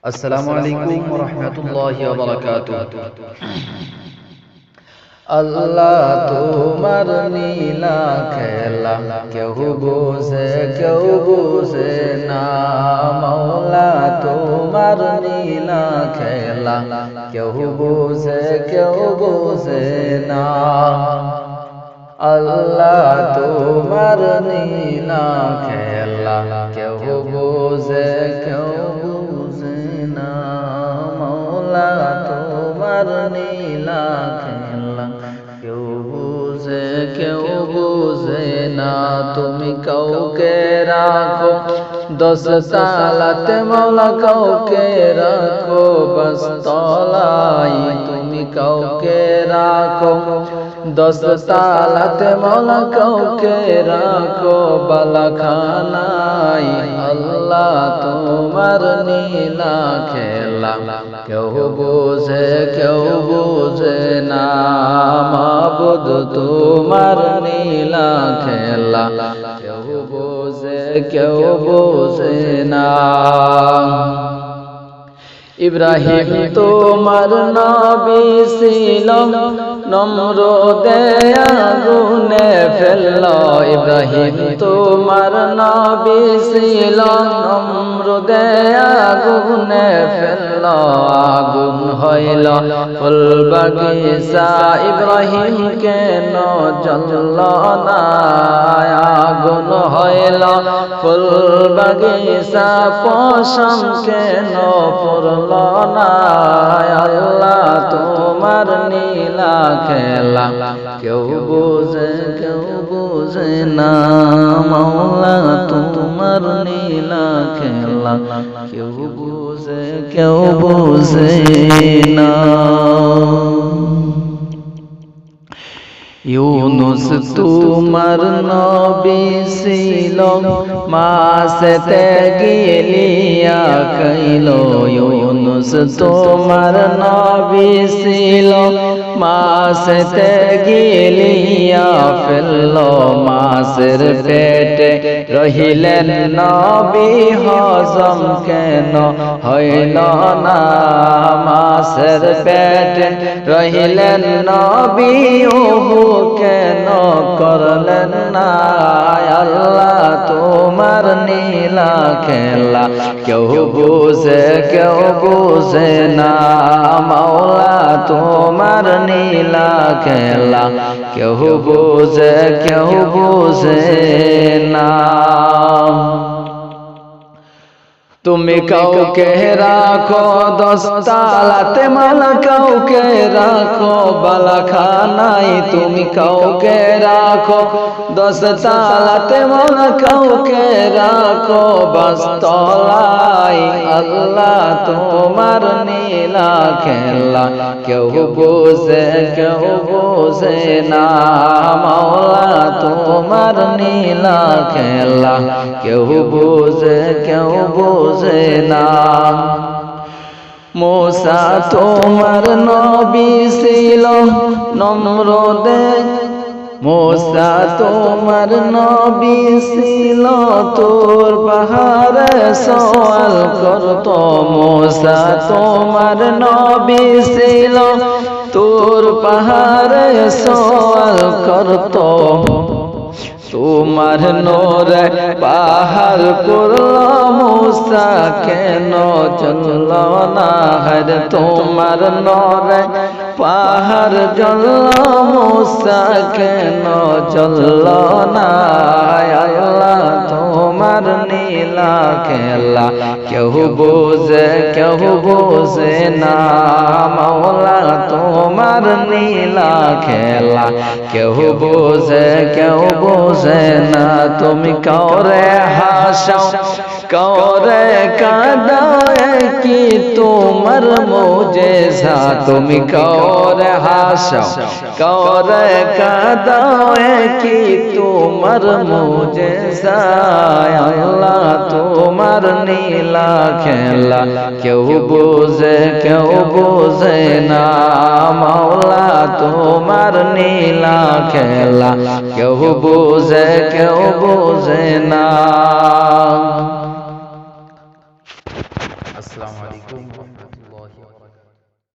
আসসালামু আলাইকুম ওয়া রাহমাতুল্লাহি ওয়া বারাকাতুহু। আল্লাহ তোমার নীলা খেলা কেউ বুঝে না। মাওলা তোমার নীলা খেলা কেউ বুঝে না। আল্লাহ তোমার নীলা খেলা কেউ বুঝে না। মাওলা তোমার নীলা খেলা কেউ বুঝে না। তুমি কাউকে রাখো 10 তালাতে, মাওলা কাউকে রাখো 5 তলায়। তুমি কাউকে রাখো 10 তালাতে, মাওলা কাউকে রাখো বালাখানায়। আল্লাহ তোমার নীলা খেলা কেউ বুঝে না। মাবুদ তোমার নীলা খেলা কেউ বুঝে না। ইব্রাহিম তোমার নবী ছিল, নমরুদে আগুনে ফেলল। ইব্রাহিম তোমার নবী ছিল, নমরুদে আগুনে ফেলল। আগুন হইল ফুল বাগিচা, ইব্রাহিম কেন জ্বলল না? আগুন হইল ফুল বাগিচা, পশম কেন পড়ল না? আল্লাহ তোমার নীলা খেলা কেউ বুঝে না। মাওলা তোমার নীলা খেলা কেউ বুঝে না। ইউনুস তোমার নবী ছিল, মাছেতে গিলিয়া খাইল। ইউনুস তোমার নবী ছিল, মাছেতে গিলিয়া ফেলল। মাছের পেটে রহিলেন নবী, হজম কেন হইল না? মাছের পেটে রহিলেন নবী, ওহু কেন করলেন না? আল্লাহ তোমার নীলা খেলা কেউ বুঝে না। মাওলা তোমার নীলা খেলা কেউ বুঝে না। তুমি কাউকে রাখো 10 তালাতে, মাওলা কাউকে রাখো বালাখানায়। তুমি কাউকে রাখো 10 তালাতে, মাওলা কাউকে রাখো 5 তলায়। আল্লাহ তোমার নীলা খেলা কেউ বুঝে না। মাওলা তোমার নীলা খেলা কেউ বুঝে না। মূসা তোমার নবী ছিল, নমরুদে মূসা তোমার নবী ছিল, তোর পাহাড়ে সওয়াল করত। মূসা তোমার নবী ছিল, তোর পাহাড়ে সওয়াল করত। তোমার নূরে পাহাড় করল, মূসা কেন চলল না? হরে তোমার নূরে পাহাড় জ্বলল, মূসা কেন চলল না? আল্লাহ তোমার নীলা খেলা কেউ বুঝে না। মাওলা তোমার নীলা খেলা কেউ বুঝে না। তুমি কাউরে হাসাও কাউরে কাঁদাও, কি তোমার মুজিজা? তুমি কাউরে হাসাও কাউরে কাঁদাও, কি তোমার মুজিজা? আল্লাহ তোমার নীলা খেলা কেউ বুঝে না। মাওলা তোমার নীলা খেলা কেউ বুঝে না। আসসালামু আলাইকুম।